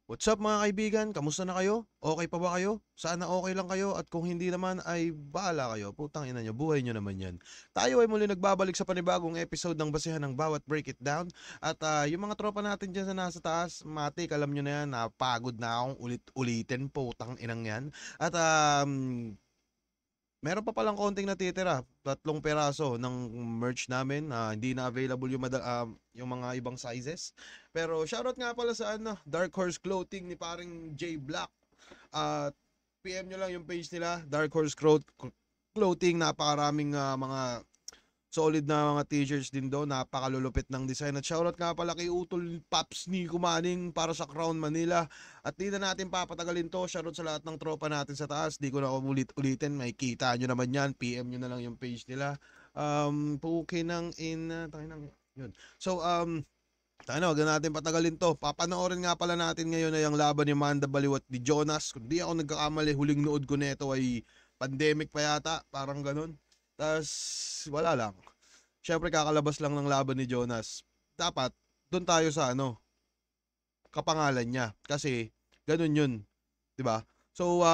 What's up mga kaibigan? Kamusta na kayo? Okay pa ba kayo? Sana okay lang kayo at kung hindi naman ay bahala kayo. Putang ina nyo, buhay nyo naman yan. Tayo ay muli nagbabalik sa panibagong episode ng Basehan ng Bawat Break It Down. At yung mga tropa natin dyan sa nasa taas, matik, alam nyo na yan, napagod na akong ulit-ulitin, putang inang yan. At meron pa palang konting natitira, 3 peraso ng merch namin. Hindi na available yung mga ibang sizes. Pero shoutout nga pala sa Dark Horse Clothing ni paring J Black. At PM nyo lang yung page nila, Dark Horse Clothing. Napakaraming mga solid na mga t-shirts din doon. Napakalulupit ng design. At shoutout nga pala kay Utol Paps ni Kumaning para sa Crown Manila. At di na natin papatagalin to. Shoutout sa lahat ng tropa natin sa taas. Di ko na ulit-ulitin. May kita nyo naman yan. PM nyo na lang yung page nila. Pukinang yun. So, wag na natin patagalin to. Papanoorin nga pala natin ngayon ay ang laban ni Manda Baliw at ni Jonas. Kung di ako nagkakamali, huling nood ko nito ay pandemic pa yata. Parang ganun. Tas wala lang. Syempre kakalabas lang ng laban ni Jonas. Dapat doon tayo sa kapangalan niya kasi ganun 'yun, 'di ba? So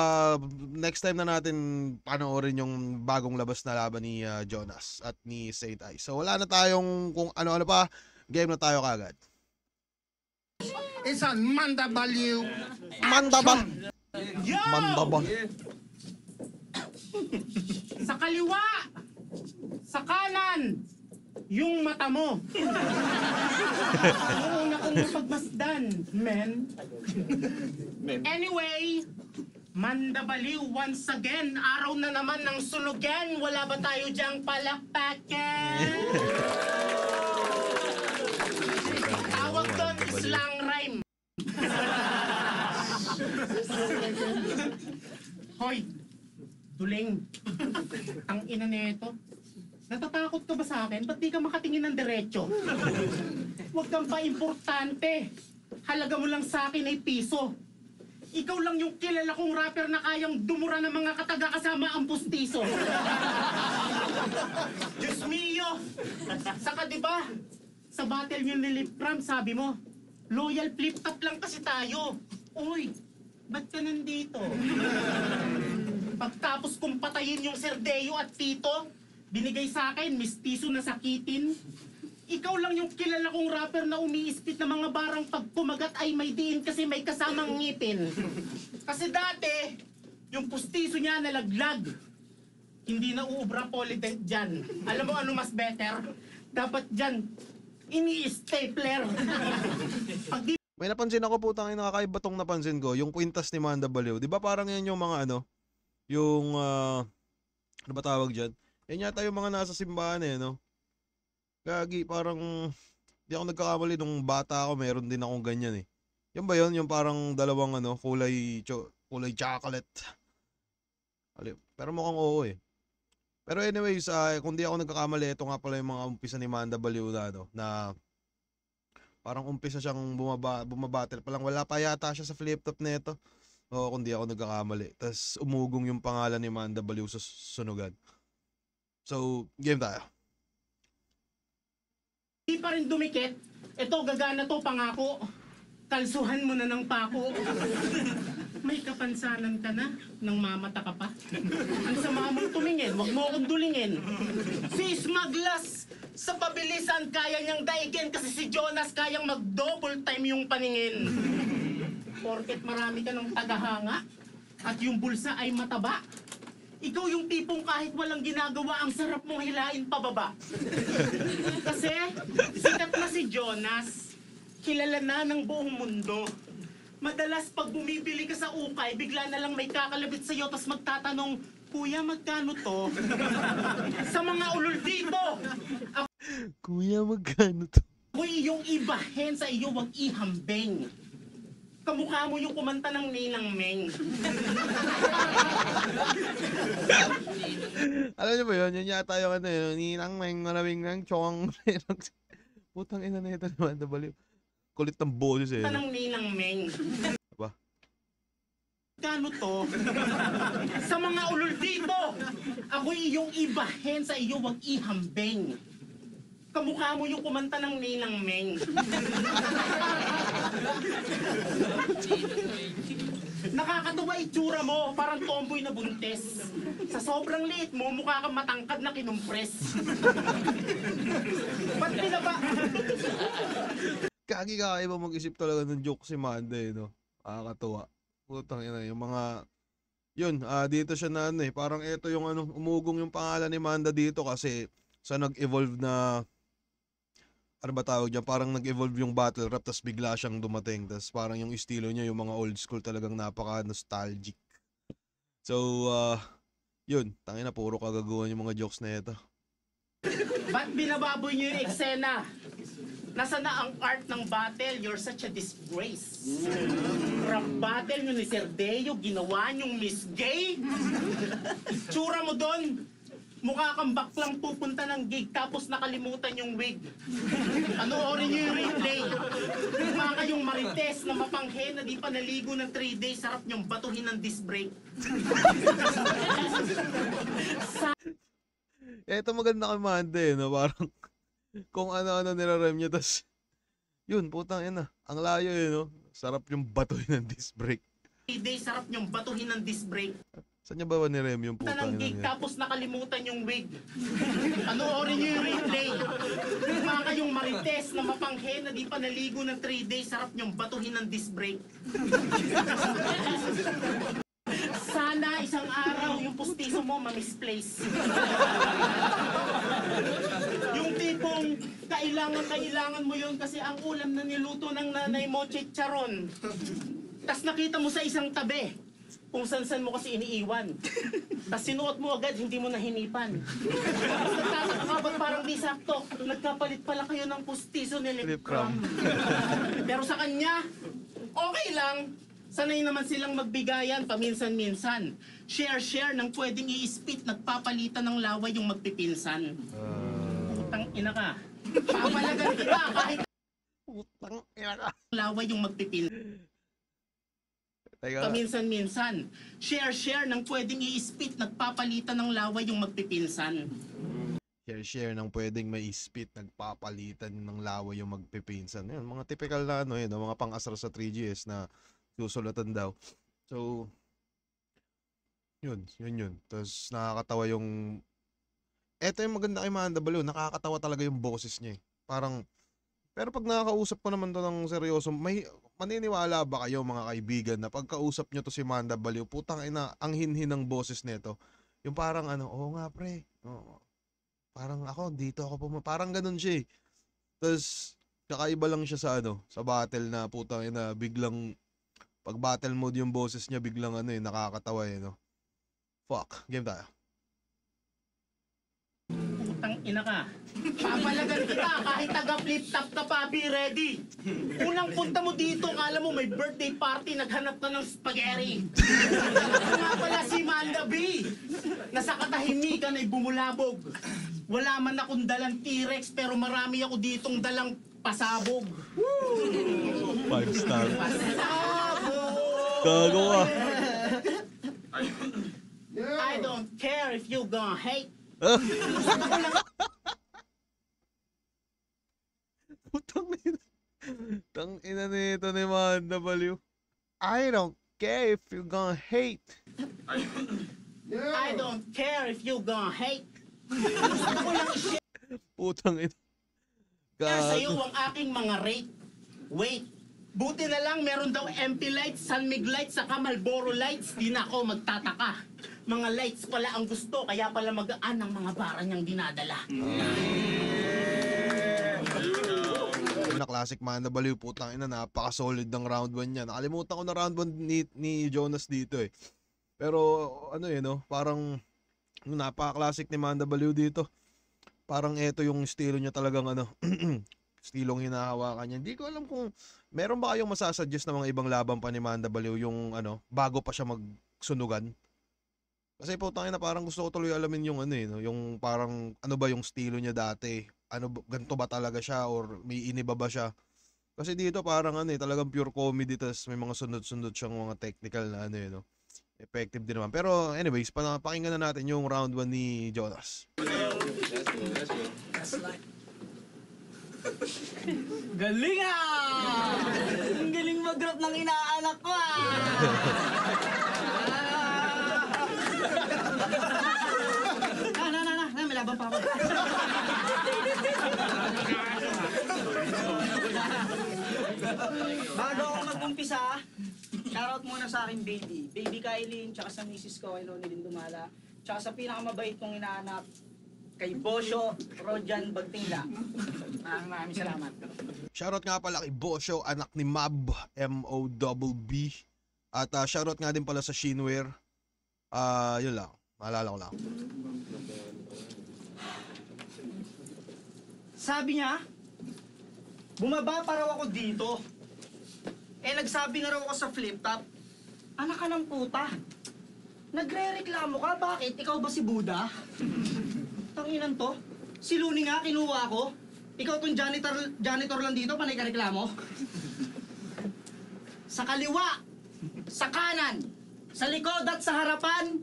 next time na natin panoorin yung bagong labas na laban ni Jonas at ni Saint Ice. So wala na tayong kung ano-ano pa, game na tayo kagad. It's a Manda Baliw. Mandaba. Yo! Mandaba. Sa kaliwa! Sa kanan! Yung mata mo! Yung una kong mapagmasdan, men. Anyway, Manda Baliw once again. Araw na naman ng sunugan. Wala ba tayo diyang palakpakan? Tawag doon, slang rhyme. Hoy! Duling. Ang ina nito. Natatakot ka ba sa akin? Ba't di ka makatingin ng diretso? Huwag kang pa-importante. Halaga mo lang sa akin ay piso. Ikaw lang yung kilala kong rapper na kayang dumura ng mga kataga kasama ang pustiso. Diyos mio! Saka diba, sa battle nyo ni Lip Ram, sabi mo, loyal flip-top lang kasi tayo. Uy, ba't ka nandito? Pagtapos kong patayin yung Serdeo at Tito, binigay sa akin, mistiso na sakitin. Ikaw lang yung kilala kong rapper na umiispit na mga barang pag kumagat ay may diin kasi may kasamang ngipin. Kasi dati, yung pustiso niya nalaglag. Hindi na uubra polydent dyan. Alam mo ano mas better? Dapat dyan, ini-stapler. Pag di May napansin ako, putang ina, kakaiba tong napansin ko, yung kwintas ni Manda Baliw. 'Di ba parang yan yung mga yung ano ba tawag diyan? Yan yata yung mga nasa simbahan no. Gagi, parang di ako nagkakamali nung bata ako, meron din akong ganyan eh. Yan ba yun? Yung parang dalawang kulay chocolate. Pero mukhang oo eh. Pero anyways, kung di ako nagkakamali, ito nga pala yung mga umpisa ni Manda Baliw na parang umpisa siyang bumabattle pa lang. Wala pa yata siya sa flip top nito. Oo, kung di ako nagkakamali. Tapos umugong yung pangalan ni Manda Baliw sa sunugan. So, game tayo. Di pa rin dumikit. Ito, gagana to, pangako. Kalsuhan mo na ng pako. May kapansanan ka na, nang mamata ka pa. Ang sama mong tumingin, wag mo akong dulingin. Si Smaglas, sa pabilisan kaya niyang daigin kasi si Jonas kayang mag-double time yung paningin. Porket marami ka ng tagahanga at yung bulsa ay mataba. Ikaw yung tipong kahit walang ginagawa, ang sarap mong hilain pababa. Kasi sikat na si Jonas, kilala na ng buong mundo. Madalas pag bumibili ka sa ukay, bigla na lang may kakalabit sa'yo tas magtatanong, Kuya, magkano to? Sa mga ulol dito, Kuya, magkano to? ako'y iyong ibahin sa iyo, wag ihambing. Kamukha mo yung kumanta ng Ninang Meng. Alam niyo ba yun? Yun yata yung Ninang Meng, maraming ng chong. Putang ina na ito naman, Baliw. Kulit ng boses eh. Ng Ninang Meng. Ba? Kano to? Sa mga ulol dito, ako'y iyong ibahin sa iyo, wag ihambing. Kamukha mo yung kumanta ng Ninang Meng. Nakakatuwa itsura mo, parang tomboy na buntes. Sa sobrang liit mo, mukha kang matangkad na kinumpres. Ba't pinaba... Kagi-kaiba mag-isip talaga ng joke si Manda eh, no? Nakakatuwa. Putang ina, yung mga... Yun, dito siya na ano eh. Parang ito yung ano, umugong yung pangalan ni Manda dito kasi sa nag-evolve na... Ano ba tawag dyan? Parang nag-evolve yung battle rap tapos bigla siyang dumating. Tapos parang yung estilo niya, yung mga old school talagang napaka-nostalgic. So, yun. Tangina, puro kagaguhan yung mga jokes na ito. Ba't binababoy niyo yung eksena? Nasaan na ang art ng battle? You're such a disgrace. Rap battle nyo ni Sir Deo, ginawa niyong Miss Gay? Tsura mo doon, mukha kang baklang pupunta ng gig tapos nakalimutan yung wig. Panoorin niyo yung replay. Mukha kayong marites na mapanghe na di pa naligo ng 3 days, sarap niyong batuhin ng disc brake. Ito maganda kay Manda eh, no? Parang kung ano-ano nirarem niya, tas yun, putang ina, ang layo eh, no? Sarap yung batoy ng disc brake. 3 days, sarap niyong batuhin ng disc brake. Saan niya ba nirem yung Punta putang ng ina gig niya? tapos nakalimutan yung wig. Panoorin niyo yung replay. Mukha kayong marites na mapanghe na di pa naligo ng 3 days, sarap niyong batuhin ng disc brake. Sana isang araw yung pustiso mo ma-misplace. Yung tipong kailangan mo yun kasi ang ulam na niluto ng nanay mo, chicharon. Tas nakita mo sa isang tabi kung san mo kasi iniiwan. Tas sinuot mo agad, hindi mo nahinipan. Tapos nagtataka ka, ba't parang di sakto? Nagkapalit pala kayo ng pustiso ni Lip Crumb. Pero sa kanya, okay lang. Sanay naman silang magbigayan paminsan-minsan. Share ng pwedeng i-spit, nagpapalitan ng laway yung magpipinsan. Putang ina ka. Papalagan kita kahit Putang ina ka. laway yung magpipinsan. Teka, Paminsan-minsan. Share ng pwedeng i-spit, nagpapalitan ng laway yung magpipinsan. share ng pwedeng may spit, nagpapalitan ng laway yung magpipinsan. Yun, mga typical na ano yun, mga pang-asar sa 3GS na susulatan daw. So, yun. Tapos nakakatawa yung... Eto yung maganda kay Manda Baliw, nakakatawa talaga yung boses niya eh. Parang... Pero pag nakakausap ko naman to ng seryoso, may maniniwala ba kayo mga kaibigan na pagkausap nyo to si Manda Baliw, putang ina, ang hinhin ng boses nito. Yung parang ano, oo nga pre, oo. Parang ako, dito ako parang ganun siya eh. Tapos, kakaiba lang siya sa ano, sa battle na putang ina, biglang, pag battle mode yung boses niya, biglang ano eh, nakakatawa eh, no? Fuck, game tayo. Putang ina ka. Papalagan kita kahit taga-flip top ka pa, be ready. Unang punta mo dito, kala mo may birthday party, naghanap na ng spaghetti. Ito nga pala si Manda B. Nasa katahimikan ay bumulabog. Wala man akong dalang T-Rex, pero marami ako ditong dalang pasabog. 5 star. Pasabog! Gago ka. I don't care if you gonna hate. Putang ina. Tang ina nito ni Manda Baliw. I don't care if you gonna hate. I don't care if you gonna hate. Gusto ko lang i-share Putang ina. sa'yo Gago. ang aking mga rate. Wait, buti na lang meron daw MP lights, San Mig lights, saka Marlboro lights. Di na ako magtataka. Mga lights pala ang gusto, kaya pala magaan ang mga bara niyang dinadala. Na classic Manda Baliw, putang ina, napaka-solid ng round 1 niya. Nakalimutan ko na round 1 ni Jonas dito eh. Pero ano eh, no? Parang napaka-classic ni Manda Baliw dito. Parang eto yung estilo niya talagang ano, estilong hinahawakan niya. Hindi ko alam kung meron ba kayong masasuggest na mga ibang laban pa ni Manda Baliw yung ano, bago pa siya magsunugan. Kasi putang ina, parang gusto ko tuloy alamin yung ano eh, no? Yung parang ano ba yung estilo niya dati? Ano ganito ba talaga siya or may iniba ba siya? Kasi dito parang ano eh, talagang pure comedy, tas may mga sunod-sunod siyang mga technical na ano eh, no? Effective din naman. Pero anyways, pakinggan na natin yung round 1 ni Jonas. Galing ah! Ang galing mag-rap ng inaanak ko ah! May laban pa ako. Bago ako mag-umpisa, shoutout muna sa akin baby. Baby Kylie, tsaka sa misis ko, kay Ronilyn Dumala. Tsaka sa pinakamabait kong inaanak, kay Bosyo Rojan Bagtingla. Maraming salamat. Shoutout nga pala kay Bosyo, anak ni Mab, M-O-B-B. At shoutout nga din pala sa Shinware. Yun lang, maalala ko lang. Sabi niya, bumaba pa raw ako dito. Nagsabi na raw ako sa flip top, anak ka ng puta. Nagre-reklamo ka, bakit? Ikaw ba si Buddha? Tanginan to. Si Looney nga, kinuha ko. Ikaw tong janitor lang dito, panay ka reklamo. Sa kaliwa, sa kanan, sa likod at sa harapan,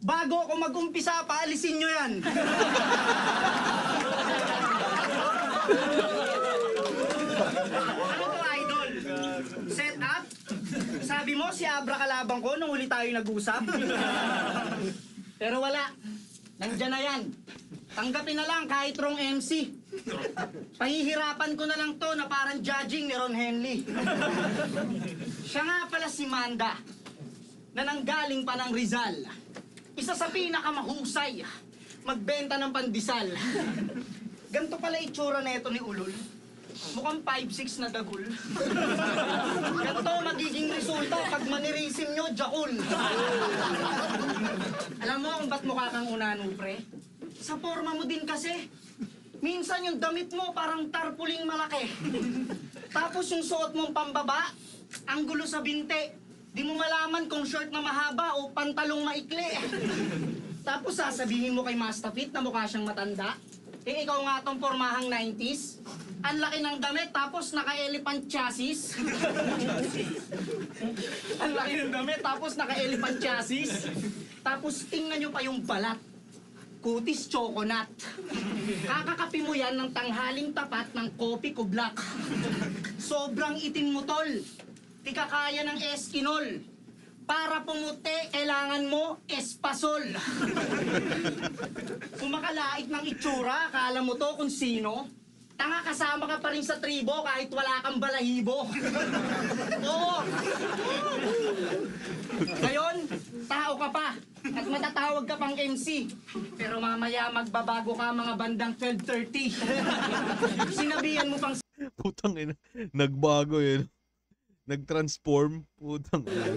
bago ako mag-umpisa, paalisin nyo yan. Ano to, idol? Set up? Sabi mo, si Abra kalabang ko nung uli tayo nag-usap? Pero wala. Nandyan na yan. Tanggapin na lang kahit wrong MC. Pahihirapan ko na lang to na parang judging ni Ron Henley. Siya nga pala si Manda, na nanggaling pa ng Rizal. Isa sa pinakamahusay magbenta ng pandesal. Ganto pala itsura neto ni Ulol. Mukhang 5'6" na dagul. Ganto magiging resulta pag manirisim nyo, Jakul. Alam mo kung ba't mukha kang unano, pre? Sa forma mo din kasi. Minsan yung damit mo parang tarpuling malaki. Tapos yung suot mong pambaba, ang gulo sa binte. Di mo malaman kung short na mahaba o pantalong maikli. Tapos sasabihin mo kay Mastafit na mukha siyang matanda. Ikaw nga tong formahang 90s. Ang laki ng damit tapos naka-elephant chassis. Ang laki ng damit tapos naka-elephant chassis. Tapos tingnan nyo pa yung balat. Kutis choconut. Kakakapi mo yan ng tanghaling tapat ng kopi ko black. Sobrang itim mo, tol. Di ka kaya ng eskinol. Para pumuti, kailangan mo espasol. Kung makalait ng itsura, akala mo to kung sino. Tanga, kasama ka pa rin sa tribo kahit wala kang balahibo. Oo. Ngayon, tao ka pa at matatawag ka pang MC. Pero mamaya magbabago ka mga bandang 12:30. Sinabihan mo pang Putang ina, nagbago yun. Nag-transform. Putang ina.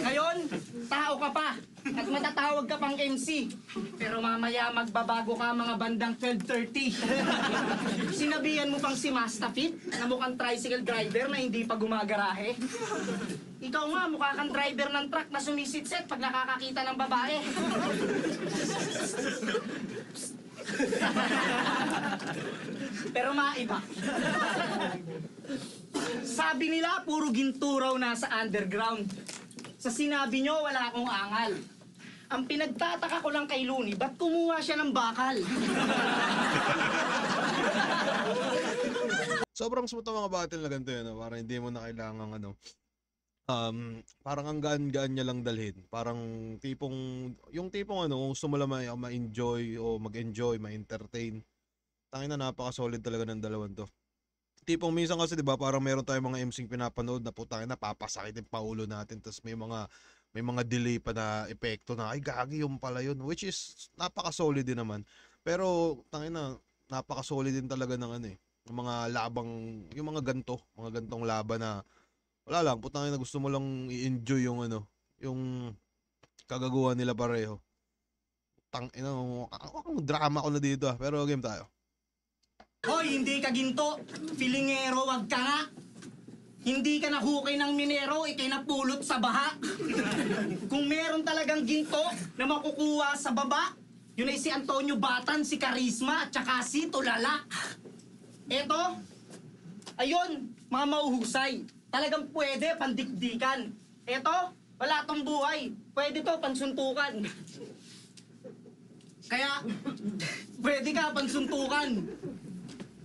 ngayon, tao ka pa at matatawag ka pang MC. Pero mamaya magbabago ka mga bandang 12:30. Sinabihan mo pang si Mastafit na mukhang tricycle driver na hindi pa gumagarahe. Ikaw nga, mukha kang driver ng truck na sumisitset pag nakakakita ng babae. Pero maiba. Sabi nila, puro ginto raw nasa underground. Sa sinabi nyo, wala akong angal. Ang pinagtataka ko lang kay Looney, ba't kumuha siya ng bakal? Sobrang smooth ang mga battle na ganito yun. Parang hindi mo na kailangan parang ang gaan-gaan niya lang dalhin. Parang yung tipong kung gusto mo lang ma-enjoy o mag-enjoy, ma-entertain. Tangina, napaka-solid talaga ng dalawan to. Tipong minsan kasi 'di ba, parang meron tayong mga MCing pinapanood na putang ina, papasakit yung paulo natin, tapos may mga delay pa na epekto na ay gagi yung pala yun, which is napaka-solid din naman. Pero tangina, napaka-solid din talaga ng yung mga labang, yung mga gantong laban na wala lang, putang ina, gusto mo lang i-enjoy yung yung kagaguhan nila pareho. Tang ina, drama ko na dito pero game tayo. Hoy, hindi ka ginto. Pilingero, wag ka nga. Hindi ka nahukay ng minero, ikinapulot sa baha. Kung meron talagang ginto na makukuha sa baba, yun ay si Antonio Batan, si Karisma, at saka si Tulala. Eto, ayun, mga mauhusay. Talagang pwede, pandikdikan. Eto, wala tong buhay. Pwede to, pansuntukan. Kaya, pwede ka, pansuntukan.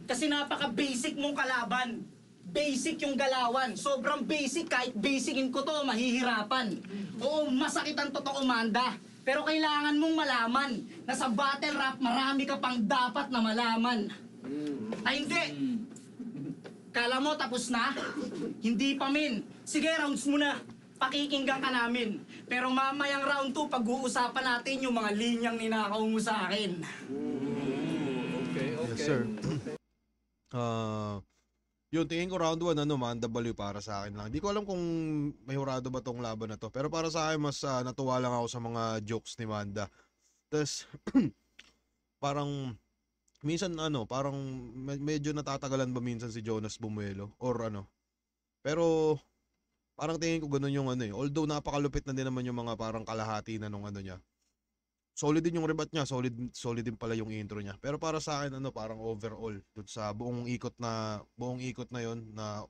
Kasi napaka-basic mong kalaban. Basic yung galawan. Sobrang basic. Kahit basicin ko to, mahihirapan. Oo, masakit ang totoo, Manda. Pero kailangan mong malaman na sa battle rap, marami ka pang dapat na malaman. Ay, hindi. Kala mo tapos na? Hindi pa, min. Sige, rounds muna. Pakikinggan ka namin. Pero mamayang round 2, pag-uusapan natin yung mga linyang ninakaw mo sa akin. Yes, sir. Yun, tingin ko round 1, Manda Baliw para sa akin lang. Di ko alam kung may hurado ba tong laban na to. Pero para sa akin, mas natuwa lang ako sa mga jokes ni Manda. Tapos, parang, minsan parang medyo natatagalan ba minsan si Jonas Bumuelo? Or Pero, parang tingin ko ganun yung Although napakalupit na din naman yung mga parang kalahati na nung niya. Solid din yung rebat niya, solid din pala yung intro niya. Pero para sa akin parang overall dun sa buong ikot na yon na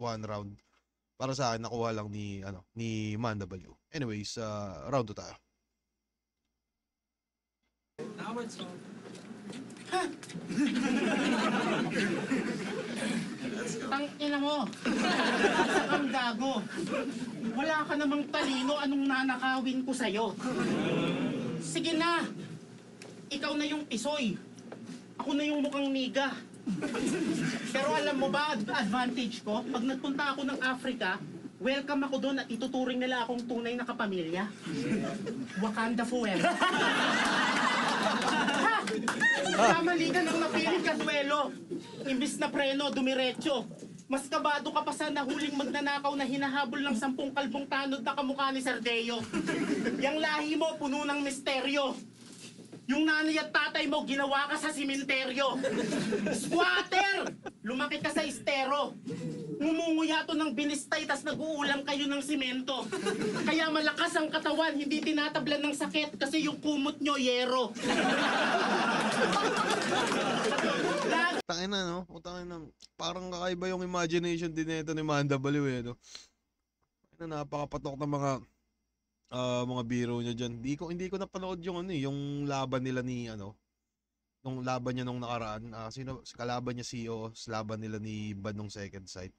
one round. Para sa akin nakuha lang ni Manda Baliw. Anyways, round 2 tayo. Tangina mo. Sa kang gago. Wala ka namang talino, anong nanakawin ko sa'yo? Sige na. Ikaw na yung pisoy. Ako na yung mukhang niga. Pero alam mo ba, advantage ko? Pag nagpunta ako ng Africa, welcome ako doon at ituturing nila akong tunay na kapamilya. Wakanda forever. Kamali ka nang napiling Kasuelo. Imbis na preno, dumiretso. Mas kabado ka pa sa nahuling magnanakaw na hinahabol ng 10 kalbong tanod na kamukha ni Sardeo. Yang lahi mo, puno ng misteryo. Yung nanay at tatay mo, ginawa ka sa simenteryo. Squatter! Lumaki ka sa estero. Ngumunguya to ng binistay, tas nag-uulam kayo ng simento. Kaya malakas ang katawan, hindi tinatablan ng sakit kasi yung kumot nyo, yero. Tangin na, parang kakaiba yung imagination din nito ni Manda Baliw, napakapatok ng mga biro niya diyan. Hindi ko napanood yung laban nila ni nung laban niya nung nakaraan. Kalaban niya CEO, laban nila ni Ban nung second sight.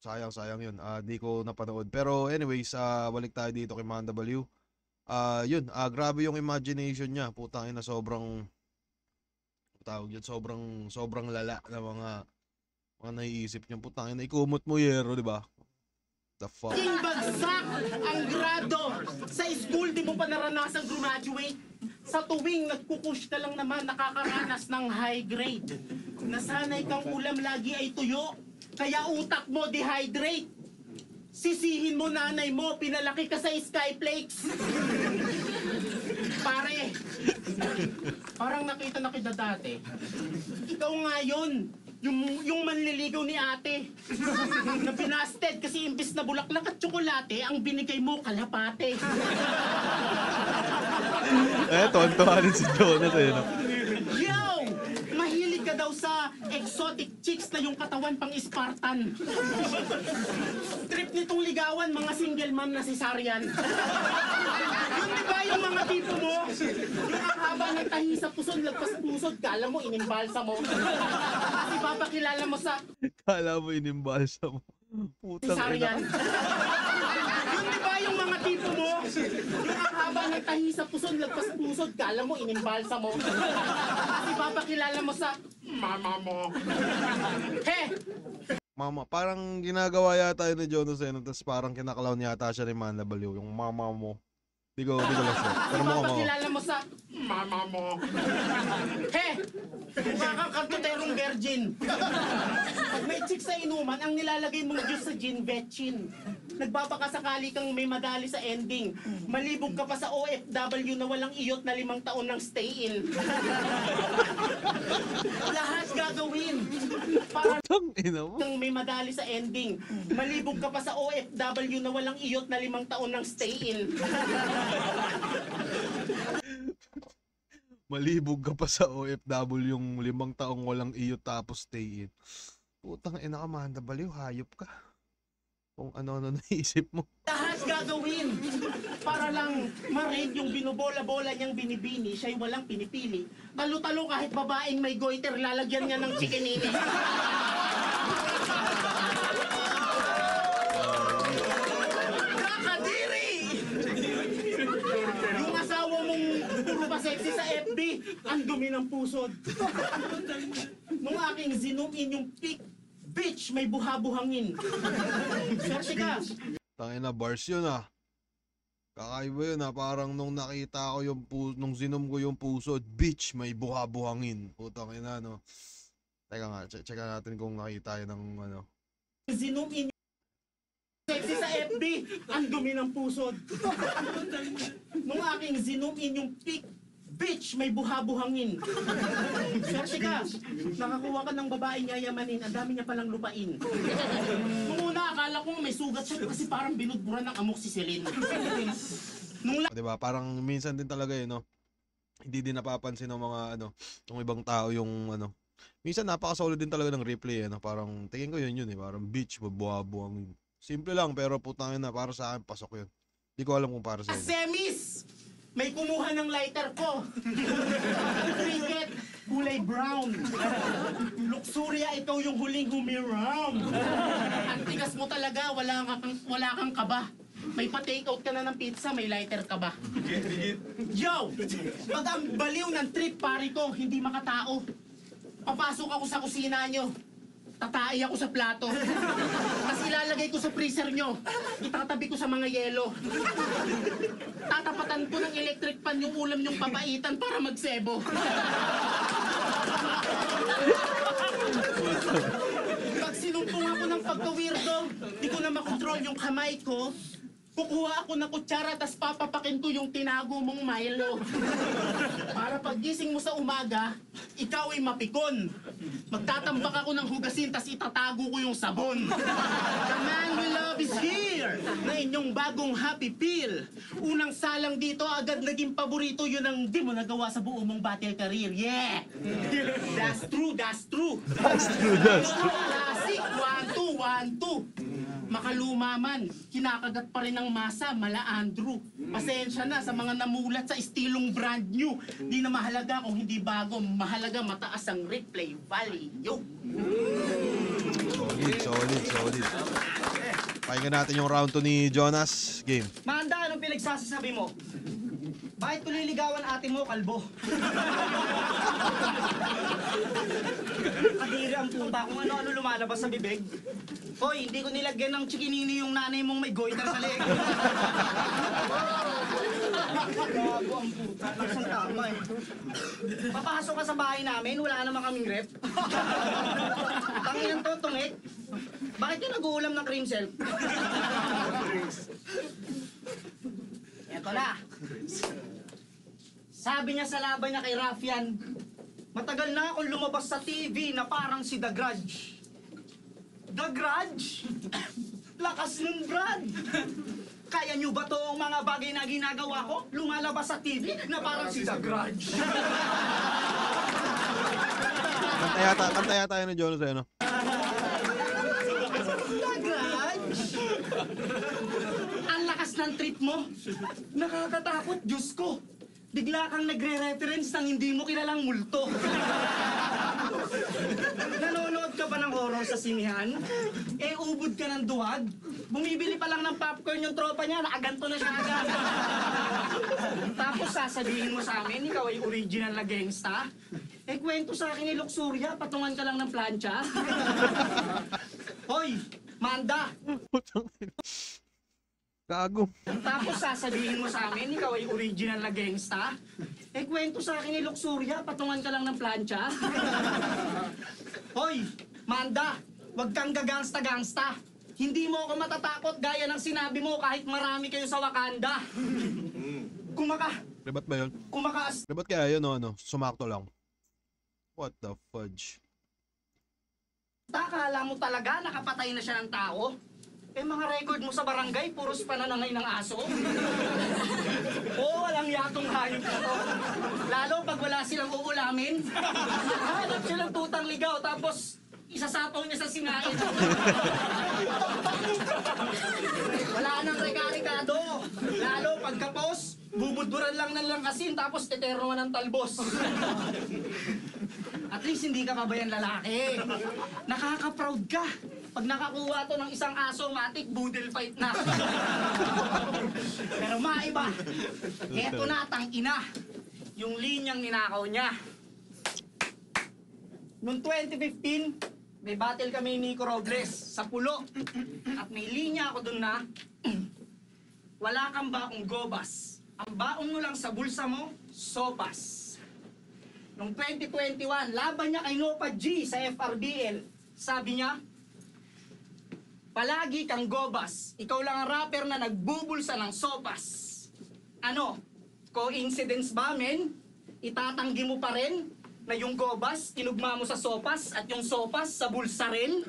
Sayang yun. Di ko napanood. Pero anyways, balik tayo dito kay Manda Baliw. Yun, grabe yung imagination niya. Putang ina, sobrang lala na mga naiisip niya. Putang ina, ikumot mo yero, di ba? The fuck? King bagsak ang grado. Sa school, di mo pa naranasang graduate. Sa tuwing nagkukush ka lang naman, nakakaranas ng high grade. Nasanay kang ulam lagi ay tuyo, kaya utak mo dehydrate. Sisihin mo nanay mo, pinalaki ka sa Skyflakes. Pare, parang nakita na kita dati. Ikaw nga yun. Yung manliligaw ni ate. Na pinasted kasi imbis na bulaklak at tsokolate, ang binigay mo kalapate. Tontohanin si Jonas Yo! Mahilig ka daw sa exotic chicks na yung katawan pang Spartan. Trip nitong ligawan, mga single mom na cesarean. Yun di ba yung mga tipo mo? Yung ang haba ng tahi sa puson, lagpas pusod, kala mo inimbalsa mo. Kasi papakilala mo sa Kala mo inimbalsa mo. Putang cesarean. ina. Yun di ba yung mga tipo mo? Yung ang haba ng tahi sa puson, lagpas pusod, kala mo inimbalsa mo. Kasi papakilala mo sa mama mo. He! Mama, parang ginagawa yata yun ni Jonas tapos parang kinakalown yata siya ni Manda Baliw, yung mama mo. Di ko lang sure. Pero mukhang Papakilala mo sa mama mo. He! Mukha kang kantoterong virgin. Pag may chick sa inuman, ang nilalagay mong juice sa gin, vetchin. Nagbabakasakali kang may madali sa ending. Malibog ka pa sa OFW na walang iyot na 5 taon ng stay-in. Lahat gagawin. Para Tang ina mo. kang may madali sa ending. Malibog ka pa sa OFW na walang iyot na 5 taon ng stay-in. Malibog ka pa sa OFW yung 5 taong walang iyo tapos stay in. Putang ina ka, Manda Baliw, hayop ka. Kung ano-ano naisip mo. Lahat gagawin para lang ma-raid yung binobola-bola niyang binibini, siya'y walang pinipili. Talo-talo kahit babaeng may goiter, lalagyan niya ng chikinini. Nakadiri! Yung asawa mong puro pa sexy sa FB, ang dumi ng pusod. Nung aking zoom in yung pic, bitch, may buha-buhangin. Swerte ka. Tangin na bars yun ah. Kakaiba yun ah. Parang nung nakita ko yung nung zinom ko yung puso, bitch, may buha-buhangin. Putang ina no. Teka nga, check natin kung nakita yun ng ano. Zoom in sexy sa FB, ang dumi ng pusod. Nung aking zoom in yung pic, bitch, may buha-buhangin. Swerte ka. Nakakuha ka ng babaeng yayamanin, ang dami niya palang lupain. Nung una, akala ko may sugat siya kasi parang binudburan ng amok si Celine. Nung Diba? Parang minsan din talaga yun no. Hindi din napapansin ng mga ano, ng ibang tao yung ano. Minsan napaka-solid din talaga ng replay eh, no? Parang tingin ko yun eh. Parang bitch, buha-buhangin. Simple lang pero putangin na para sa akin pasok yun. Hindi ko alam kung para sa inyo. Semis! May kumuha ng lighter ko. Cricket, kulay brown. Luxuria, ikaw yung huling humiram. Ang tigas mo talaga, wala kang kaba. May pa-take out ka na ng pizza, may lighter ka ba? Yo! Pag ang baliw ng trip pari ko, hindi makatao. Papasok ako sa kusina nyo. Tatai ako sa plato. Tapos ilalagay ko sa freezer nyo. Itatabi ko sa mga yelo. Tatapatan ko ng electric pan yung ulam nyong papaitan para magsebo. Pag sinumpong ako ng pagka-weirdo, di ko na makontrol yung kamay ko. Kukuha ako ng kutsara, tas papapakin ko yung tinago mong Milo. Para paggising mo sa umaga, ikaw ay mapikon. Magtatambak ako ng hugasin, tas itatago ko yung sabon. The man we love is here! Na inyong bagong happy pill. Unang salang dito, agad naging paborito, yun ang di mo nagawa sa buong mong battle career. Yeah! That's true, that's true. Classic, 1, 2, 1, 2. Makaluma man, kinakagat pa rin ng masa, mala Andrew. Pasensya na sa mga namulat sa estilong brand new. Di na mahalaga kung hindi bago, mahalaga mataas ang replay value. Solid. Pakinggan natin yung round 2 ni Jonas. Game. Manda, anong pinagsasasabi mo? Bakit ko liligawan ate mo, kalbo? Kadiri ang puta kung ano-ano lumalabas sa bibig. Hoy, hindi ko nilagyan ng chikinini yung nanay mong may goiter sa leeg. Gago ang puta. Isang tama eh. Papasok ka sa bahay namin, wala naman kaming rep. Tanginan to, tungit. Bakit yung nag-uulam ng cream silk? Eto na. Sabi niya sa laban niya kay Rafian, matagal na akong lumabas sa TV na parang si The Grudge. The Grudge? Lakas nun, Brad! Kaya niyo ba to ang mga bagay na ginagawa ko? Lumalabas sa TV na parang si The Grudge. Kanta yata yun ni Jonas eh, no? The Grudge? Ang lakas ng trip mo. Nakakatakot, Diyos ko. Bigla kang nagre-reference ng hindi mo kilalang multo. Nanonood ka ba ng horror sa sinihan? Eh, ubod ka ng duwag? Bumibili pa lang ng popcorn yung tropa niya, nakaganto na siya agad. Tapos sasabihin mo sa amin, ikaw ay original na gangsta? Eh, kwento sa akin ni Luxuria, patungan ka lang ng plancha. Hoy, Manda! Gago. Tapos sasabihin mo sa amin, ikaw ay original na gangsta? Eh, kwento sa akin ni Luxuria, patungan ka lang ng plancha. Hoy, Manda, wag kang gagangsta-gangsta. Hindi mo ako matatakot gaya ng sinabi mo kahit marami kayo sa Wakanda. Rebat ba yun? Kumakaas Rebat kaya yun, no? Ano? Sumakto lang. What the fudge? Akala mo talaga nakapatay na siya ng tao? Eh, mga record mo sa barangay, puros pananangay ng aso. Oo, walang yatong hayop na to. Lalo pag wala silang uulamin. Hanap silang tutang ligaw, tapos isasapaw niya sa sinain. Duduran lang ng langkasin, tapos teterno ng talbos. At least hindi ka kabayan lalaki. Nakaka-proud ka. Pag nakakuha to ng isang aso, matik, boodle fight na. Pero maiba. Eto na, tangina. Yung linyang ninakaw niya. Noong 2015, may battle kami ni Nico Robles sa Pulo. At may linya ako dun na, wala kang baong gobas. Ang baon mo lang sa bulsa mo, sopas. Noong 2021, laban niya kay Nopa G sa FRBL. Sabi niya, palagi kang gobas. Ikaw lang ang rapper na nagbubulsa ng sopas. Ano? Coincidence ba, men? Itatanggi mo pa rin na yung gobas, tinugma mo sa sopas at yung sopas sa bulsa rin?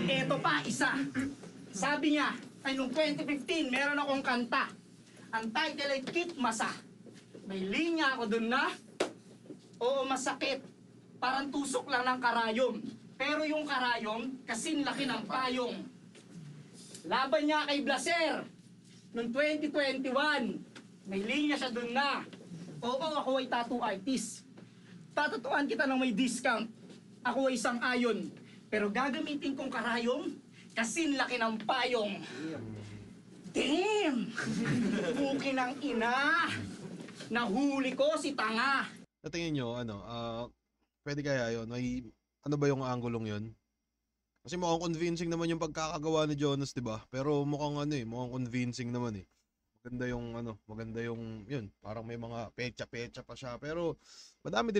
Eto pa, isa. Sabi niya, ay nung 2015, meron akong kanta. Ang title ay Kit Masa. May linya ako dun na, oo, masakit. Parang tusok lang ng karayom. Pero yung karayom, kasing laki ng payong. Laban niya kay Blaser. Noong 2021, may linya siya dun na, oo, ako ay tattoo artist. Tatatuan kita ng may discount. Ako ay isang ayon. Pero gagamitin kong karayom, kasing laki ng payong. Damn! Buki ng ina! Nahuli ko si tanga. Sa tingin nyo, pwede kaya yun? May, ano ba yung angulong yun? Kasi mukhang convincing naman yung pagkakagawa ni Jonas, di ba? Pero mukhang mukhang convincing naman eh. Maganda yung, yun, parang may mga pecha-pecha pa siya. Pero, madami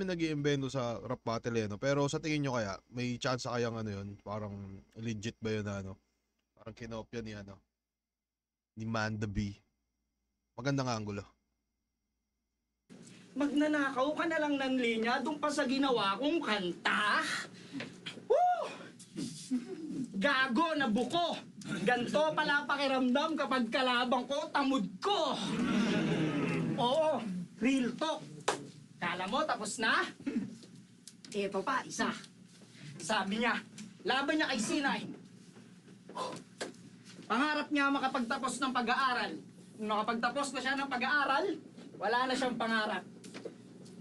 nag-iimbento sa rap battle eh, no? Pero sa tingin nyo kaya, may chance kayang yun? Parang legit ba yun Parang kinopya ni Manda B. Magandang angulo. Magnanakaw ka na lang ng linya doon pa sa ginawa kong kanta. Woo! Gago na buko. Ganto pala pakiramdam kapag kalabang ko, tamod ko. Oo, real talk. Kala mo tapos na? Eto pa, isa. Sabi niya, laban niya kay C9. Pangarap niya makapagtapos ng pag-aaral. Nung nakapagtapos na siya ng pag-aaral, wala na siyang pangarap.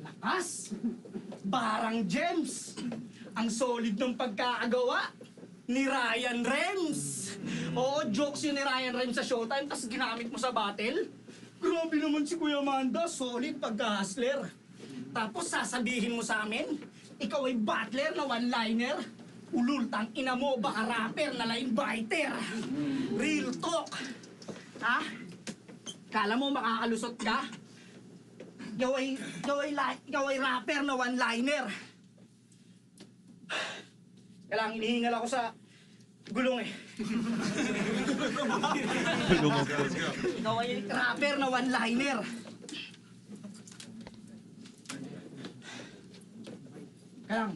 Lakas! Barang Gems! Ang solid ng pagkakagawa ni Ryan Rems! Oo, jokes yun ni Ryan Rems sa Showtime, tapos ginamit mo sa battle. Grabe naman si Kuya Amanda, solid pagka-hustler. Tapos sasabihin mo sa amin, ikaw ay battler na one-liner. Ulultang ina mo, baka rapper na line biter. Real talk. Ha? Kala mo makakalusot ka? Ikaw ay rapper na one-liner. Kailangan inihingal ako sa gulong eh. Ikaw ay rapper na one-liner. Kaya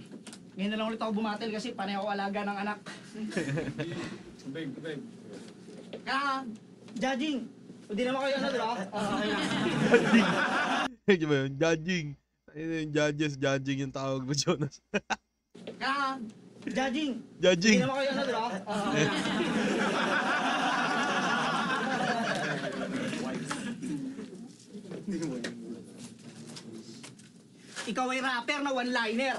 ngayon na lang ulit ako bumatil kasi panay ako alaga ng anak. Kaya, judging. Hindi naman kayo di ba? Okay lang. Di ba yun? Judging. Ayun yung judging yung tawag mo, Jonas. Kaya, judging. Judging. Hindi naman kayo di ba? Okay lang. Ikaw ay rapper na one-liner.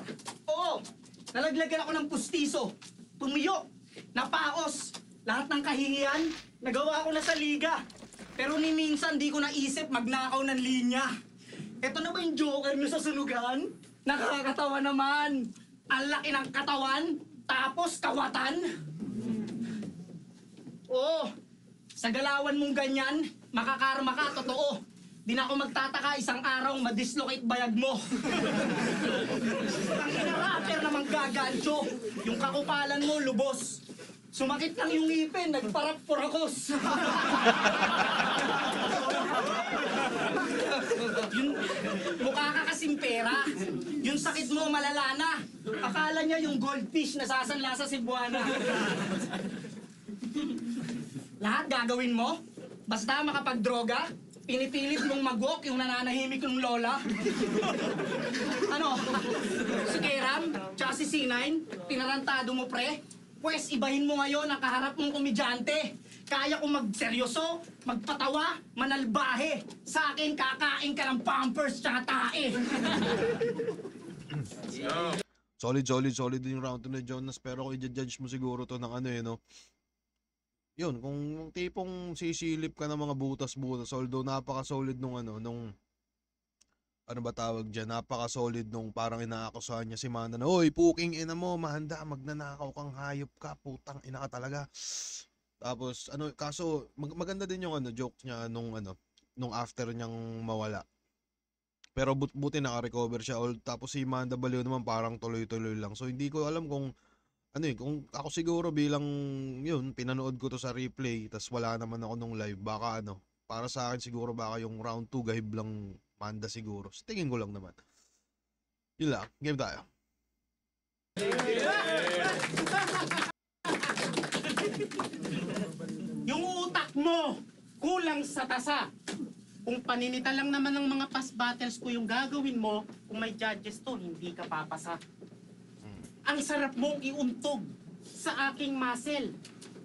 Oo, nalaglagan ako ng pustiso, tumiyo, napaos, lahat ng kahihiyan, nagawa ko na sa liga. Pero ni minsan di ko naisip magnakaw ng linya. Eto na ba yung joker nyo sa sunugan? Nakakatawa naman. Ang laki ng katawan, tapos kawatan. Oo, sa galawan mong ganyan, makakarma ka, totoo. Di na ako magtataka isang araw madislocate bayag mo. Ang ina-rapper namang gagancho. Yung kakupalan mo, lubos. Sumakit lang yung ngipin, nagparap-purakos. Yung mukha ka kasing pera. Yung sakit mo, malala na. Akala niya yung goldfish na sasanla sa Cebuana. Lahat gagawin mo, basta makapagdroga, pinipilit mong mag-walk yung nananahimik ng lola. Ano? Si Keram, tsaka si C9, tinarantado mo pre? Pwes, ibahin mo ngayon ang kaharap mong komedyante. Kaya kong magseryoso, magpatawa, manalbahe. Sa akin, kakain ka ng Pampers tsaka tae. Solid din yung round 2 ni Jonas, pero kung i-judge mo siguro to ng ano no. Yun, kung tipong sisilip ka ng mga butas-butas, although napaka-solid nung ano ba tawag dyan, napaka-solid nung parang inaakusahan niya si Manda na, "Oy, puking ina mo, mahanda, magnanakaw kang hayop ka, putang ina ka talaga." Tapos, kaso, maganda din yung joke niya nung after niyang mawala. Pero buti naka-recover siya. Tapos si Manda Baliw naman parang tuloy-tuloy lang. So, hindi ko alam kung kung ako siguro bilang yun, pinanood ko to sa replay, tas wala naman ako nung live, baka para sa akin siguro baka yung round 2 gahib lang Manda siguro. Sa tingin ko lang naman. Yun lang, game tayo. Yung utak mo, kulang sa tasa. Kung paninita lang naman ng mga past battles ko yung gagawin mo, kung may judges to, hindi ka papasa. Ang sarap mong iuntog sa aking muscle.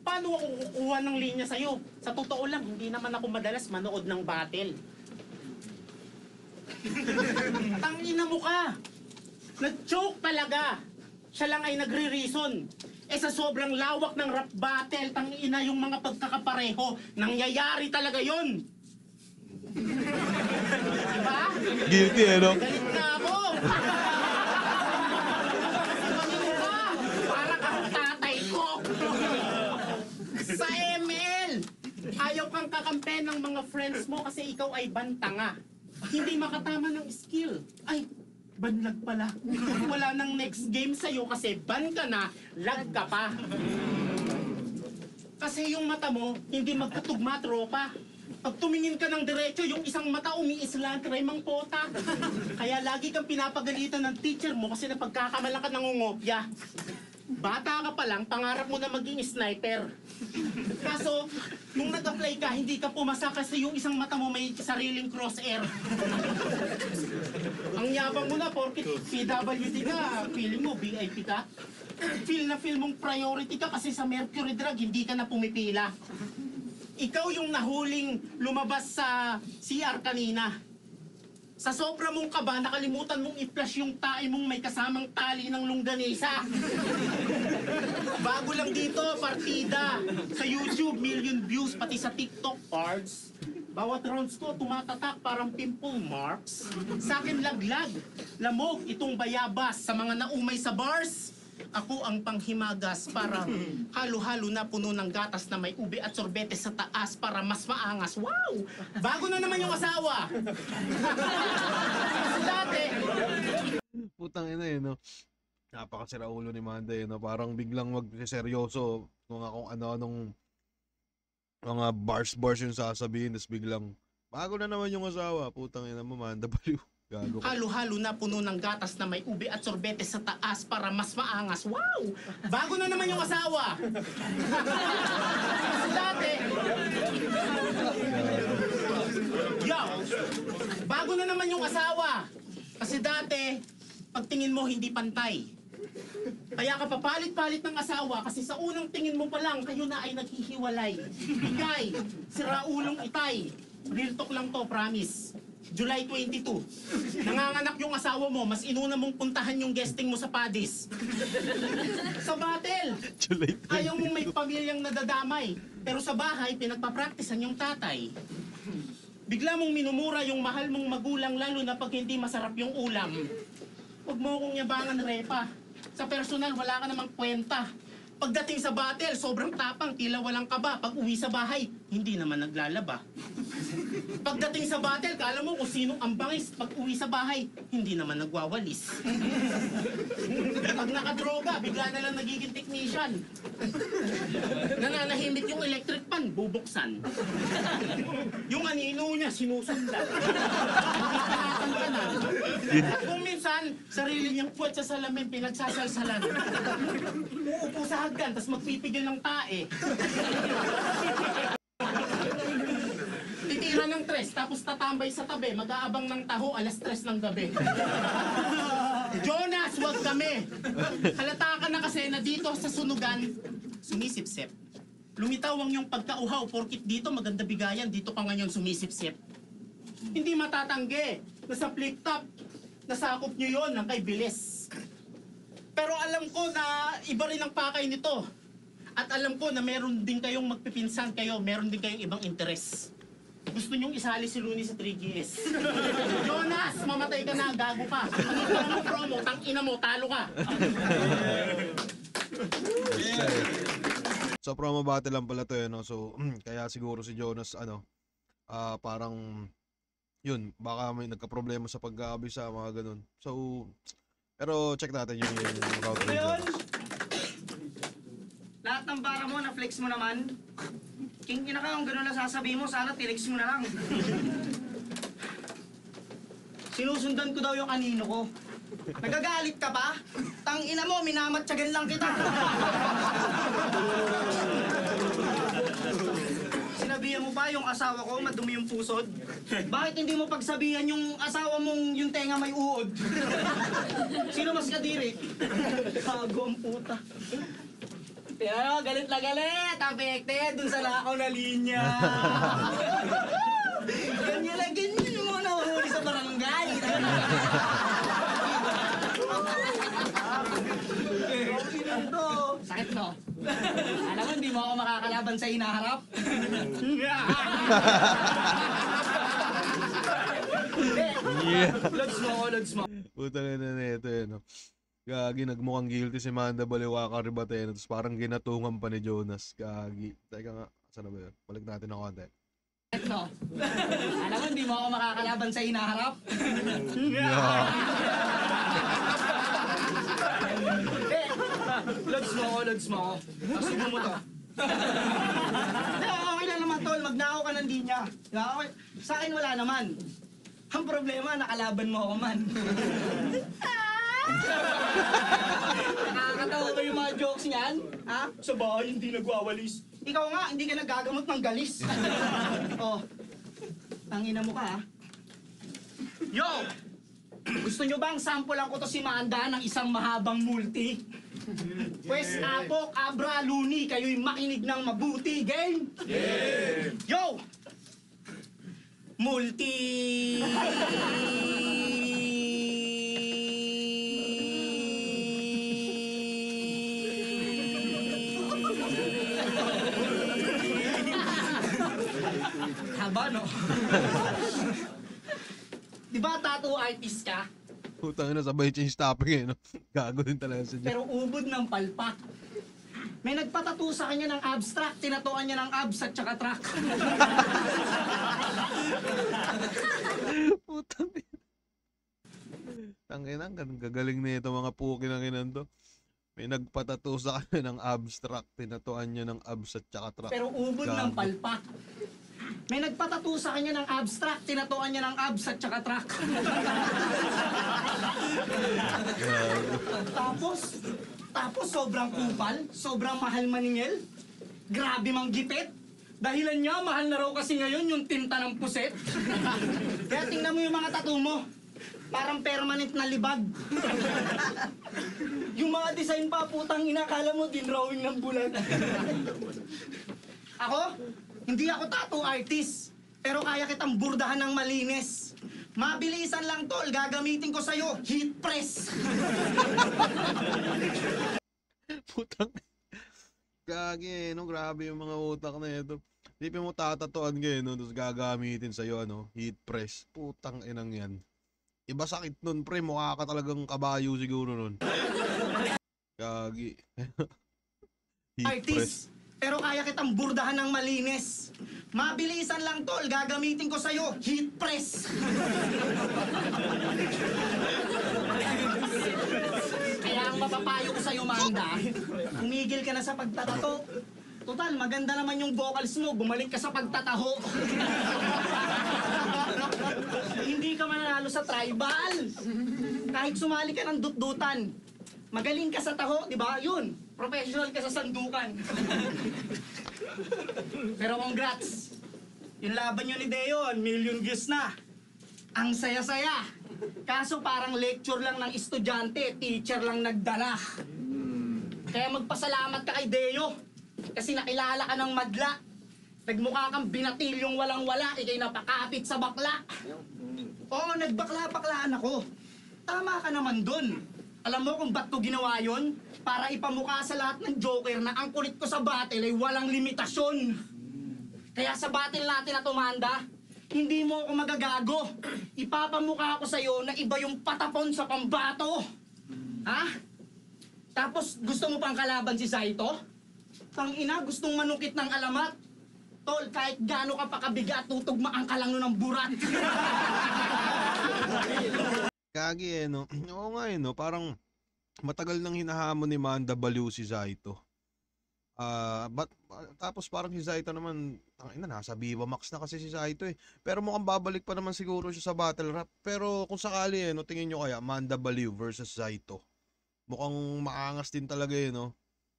Paano ako kukuha ng linya sa'yo? Sa totoo lang, hindi naman ako madalas manood ng battle. Tangina mo ka! Nag-choke talaga! Siya lang ay nagre-reason. Sa sobrang lawak ng rap battle, tangina yung mga pagkakapareho, nangyayari talaga yon. Diba? Guilty Galit na ako! Para kang tatay ko! Sa ML! Ayaw kang kakampi ng mga friends mo kasi ikaw ay bantanga. Hindi makatama ng skill. Ay, banlag pala. Wala nang next game sa'yo kasi ban ka na, lag ka pa. Kasi yung mata mo, hindi magkatugma, tropa. Pag tumingin ka ng diretso, yung isang mata umiislant, remang pota. Kaya lagi kang pinapagalitan ng teacher mo kasi napagkakamalan ka ng ngopya. Bata ka pa lang, pangarap mo na maging sniper. Kaso, nung nag-apply ka, hindi ka pumasa kasi yung isang mata mo may sariling crosshair. Ang yabang mo na, porkit PWD ka, feeling mo VIP ka. Feel na feel mong priority ka kasi sa Mercury Drug, hindi ka na pumipila. Ikaw yung nahuling lumabas sa CR kanina. Sa sobra mong kaba, nakalimutan mong i-flash yung tae mong may kasamang tali ng longganisa. Bago lang dito, partida. Sa YouTube, million views, pati sa TikTok, parts. Bawat rounds ko, tumatatak parang pimple marks. Sa akin laglag, lamog itong bayabas sa mga naumay sa bars. Ako ang panghimagas para halo-halo na puno ng gatas na may ube at sorbetes sa taas para mas maangas. Wow! Bago na naman yung asawa! Dati, Putang ina napakasira ulo ni Manda parang biglang magseryoso kung ano-anong mga bars yung sasabihin, tapos biglang bago na naman yung asawa. Putang ina mo, Manda Baliw. Gago ka. halo-halo na puno ng gatas na may ube at sorbetes sa taas para mas maangas. Wow! Bago na naman yung asawa! Dati, yo! Bago na naman yung asawa! Kasi dati, pagtingin mo hindi pantay. Kaya ka papalit-palit ng asawa kasi sa unang tingin mo pa lang, kayo na ay naghihiwalay. Ikay, sira ulong itay. Real talk lang to, promise. July 22. Nanganganak yung asawa mo, mas inuna mong puntahan yung guesting mo sa Padis. Sa battle, July 20. ayaw mong may pamilyang nadadamay. Pero sa bahay, pinagpapraktisan yung tatay. Bigla mong minumura yung mahal mong magulang lalo na pag hindi masarap yung ulam. Huwag mo akong yabangan, Repa. Sa personal, wala ka namang kwenta. Pagdating sa battle, sobrang tapang, tila walang kaba. Pag uwi sa bahay, hindi naman naglalaba. Pagdating sa battle, kala mo kung sinong ang bangis. Pag uwi sa bahay, hindi naman nagwawalis. Pag nakadroga, bigla na lang nagiging technician. Nananahimik yung electric pan, bubuksan. Yung anino niya, sinusundan. Nakakatan ka na. At kung minsan, sarili niyang puwet sa salamin, pinagsasalsalan. Uupo sa hagdan, tas magpipigil ng tae. Titira ng tres, tapos tatambay sa tabi, mag-aabang ng taho, 3:00 ng gabi. Jonas, wag kami! Halata ka na kasi na dito sa sunugan, sumisip-sip. Lumitaw ang iyong pagkauhaw porkit dito maganda bigayan, dito ka ngayon sumisip-sip. Hindi matatanggi na sa flip top, nasakop niyo yon ng kay Bilis. Pero alam ko na iba rin ang pakay nito. At alam ko na meron din kayong magpipinsan kayo, meron din kayong ibang interes. Gusto niyong isali si Looney sa 3GS. Jonas, mamatay ka na, gago ka. Ano ka ng promo, tang ina mo, talo ka. So promo battle lang pala to, no? So kaya siguro si Jonas parang yun, baka may nagka-problema sa pag-aabisa, mga ganun. So pero check natin yung route Ano ni yun? Jonas. Lahat ng bara mo, na-flex mo naman. King ina ka, kung gano'n lang sasabihin mo, sana tinex mo na lang. Sinusundan ko daw yung anino ko. Nagagalit ka pa? Tang ina mo, minamatyagan lang kita. Sinabihan mo pa yung asawa ko, madumi yung pusod? Bakit hindi mo pagsabihan yung asawa mong yung tenga may uod? Sino mas kadiri? Gago ang puta. Pero galit na galit, affected dun sa lakaw na linya. Ganyan mo nahuli sa barangay. Sakit no? Alam mo, hindi mo ako makakalaban sa hinaharap. Lods mo ako, lods mo. Putang ina na ito, no? Gagi, nagmukhang guilty si Manda Baliwaka Ribateno, tapos parang ginatungan pa ni Jonas. Gagi. Teka nga, saan na ba yun? Balik natin ng konti. No. Alam mo, hindi mo ako makakalaban sa hinaharap. Lods mo ako, lods mo ako. Asubo mo to. Okay lang naman, tol. Magnakaw ka ng linya. Okay. Sa akin wala naman. Ang problema, nakalaban mo ako man. Nakakatawa ba yung mga jokes niyan? Ha? Sa bahay, hindi nagwawalis. Ikaw nga, hindi ka nagagamot ng galis. Oh, tangina mo ka, ha? Yo! Gusto nyo bang sampulan ko to si Manda ng isang mahabang multi? Pwes, Apok, Abra, Looney, kayo'y makinig ng mabuti. Game? Game! Yo! Multi... Haba, no? Di ba tattoo artist ka? Putang ina, sabay change topic eh, no? Gago din talaga si Jonas. Pero ubod ng palpak. May nagpatato sa kanya ng abstract, tinatuan niya ng abs at saka track. Putang ina. Tangina, gagaling na ito mga puki ng inan to. May nagpatato sa kanya ng abstract, tinatuan niya ng abs at saka track. Pero ubod ng Gago. palpak. May nagpatato sa kanya ng abstract, tinatuan niya ng abs at saka track. Tapos sobrang kupal, sobrang mahal maningil, grabe mang gipit. Dahilan niya, mahal na raw kasi ngayon yung tinta ng puset. Kaya tingnan mo yung mga tattoo mo. Parang permanent na libag. Yung mga design pa, putang ina, kala mo dinrawing ng bulan. Ako? Hindi ako tattoo artist. Pero kaya kitang burdahan ng malinis. Mabilisan lang, tol. Gagamitin ko sa'yo, heat press. Putang. Gagi, no? Grabe yung mga utak na ito. Tipin mo tatatuan kayo, no? Tapos gagamitin sa'yo, heat press. Putang inang yan. Iba sakit nun, pre. Mukha ka talagang kabayo siguro nun. Gagi. Heat press. Artist. Pero kaya kitang burdahan ng malinis. Mabilisan lang, tol. Gagamitin ko sa'yo, heat press. Kaya ang mapapayo ko sa'yo, Manda, umigil ka na sa pagtatato. Total, maganda naman yung vocals mo. Bumalik ka sa pagtataho. Hindi ka mananalo sa tribal. Kahit sumali ka ng dut-dutan. Magaling ka sa taho, di ba? Yun. Professional ka sa sandukan. Pero congrats. Yung laban nyo ni Deo, 1 million views na. Ang saya-saya. Kaso parang lecture lang ng estudyante, teacher lang nagdala. Kaya magpasalamat ka kay Deo. Kasi nakilala ka ng madla. Nagmukha kang binatilyong walang-wala, ikay napakapit sa bakla. Oo, nagbakla-baklaan ako. Tama ka naman dun. Alam mo kung ba't ko ginawa yun? Para ipamukha sa lahat ng Joker na ang kulit ko sa battle ay walang limitasyon. Kaya sa battle natin na tumanda, hindi mo ako magagago. Ipapamukha ko sa'yo na iba yung patapon sa pambato. Ha? Tapos gusto mo pang kalaban si Saito? Tangina, gustong manukit ng alamat. Tol, kahit gaano ka pa kabigat, tutugmaan ka lang nun ng burat. Kagi no? Oo nga no? Parang matagal nang hinahamon ni Manda Baliw si Zaito. Tapos parang si Zaito naman, tangina, nasa Viva Max na kasi si Zaito eh. Pero mukhang babalik pa naman siguro siya sa battle rap. Pero kung sakali no, tingin nyo kaya, Manda Baliw versus Zaito. Mukhang maangas din talaga no?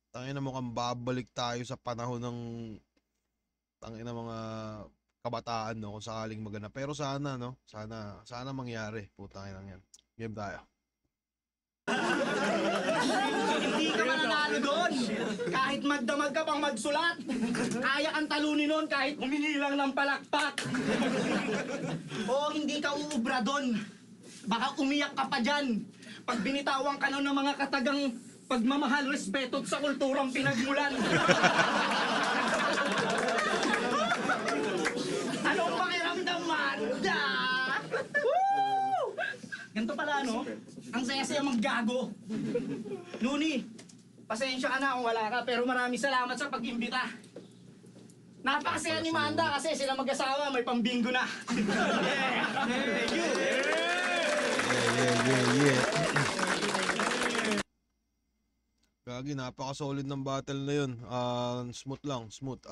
Tangina, mukhang babalik tayo sa panahon ng tangina mga kabataan no, kung sakaling magana. Pero sana no, sana mangyari. Putang ina yan. Game tayo. Hindi ka mananalo doon. Kahit magdamag ka pang magsulat. Kaya kang talunin nun kahit humingi lang ng palakpak. Oo, hindi ka uubra doon. Baka umiyak ka pa dyan. Pag binitawan ka nun ng mga katagang pagmamahal, respeto sa kulturang pinagmulan. Anong pakiramdam, Manda? Woo! Ganito pala, no? Ang saya-saya maggago. Nuni, pasensya ka na kung wala ka, pero maraming salamat sa pag-imbita. Napakasaya ni Manda kasi sila mag-asawa, may pambingo na. Yeah. Gagi, napaka-solid ng battle na yun. Smooth lang, smooth.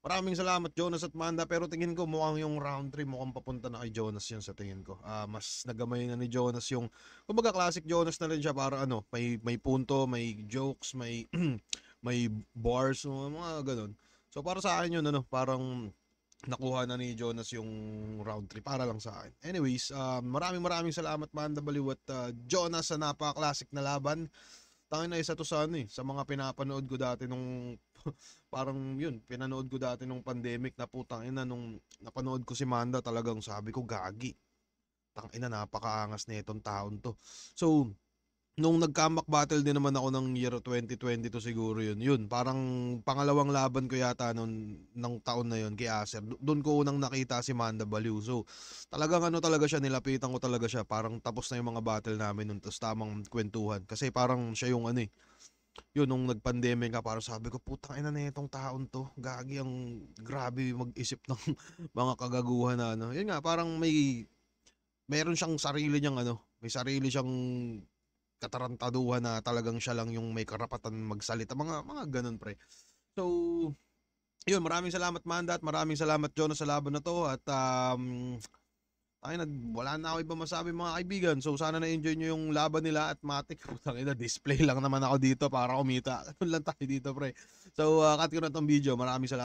Maraming salamat Jonas at Manda, pero tingin ko mukhang yung round 3 mukhang papunta na kay Jonas yun sa tingin ko. Mas nagamay na ni Jonas yung, kumbaga classic Jonas na rin siya para ano, may punto, may jokes, may may bars, mga ganun. So para sa akin yun ano, parang nakuha na ni Jonas yung round 3 para lang sa akin. Anyways, maraming salamat Manda Baliw at Jonas sa napaka-classic na laban. Tangin na isa to sa ano eh, sa mga pinapanood ko dati nung parang yun, pinanood ko dati nung pandemic na putang ina, nung napanood ko si Manda talagang sabi ko gagi. Tangina, napakaangas na itong taon to. So, nung nag-comeback battle din naman ako ng year 2022 siguro yun, parang pangalawang laban ko yata nun, ng taon na yun kay Acer. Doon ko unang nakita si Manda Baliw. So, talagang ano talaga siya, nilapitan ko talaga siya. Parang tapos na yung mga battle namin nun, tapos tamang kwentuhan. Kasi parang siya yung ano eh, yun, nung nag-pandemic ka, parang sabi ko, putang ina na itong taon to. Gagi, ang grabe mag-isip ng mga kagaguhan na ano. Yun nga, parang meron siyang sarili niyang ano, may sarili siyang katarantaduhan na talagang siya lang yung may karapatan magsalita. Mga ganun pre. So, yun, maraming salamat Manda at maraming salamat Jonas sa laban na to. At wala na ako iba masabi mga kaibigan. So sana na-enjoy nyo yung laban nila at Matic. Putang ina, display lang naman ako dito para kumita. Ganun lang tayo dito pre. So cut ko na tong video. Maraming salamat.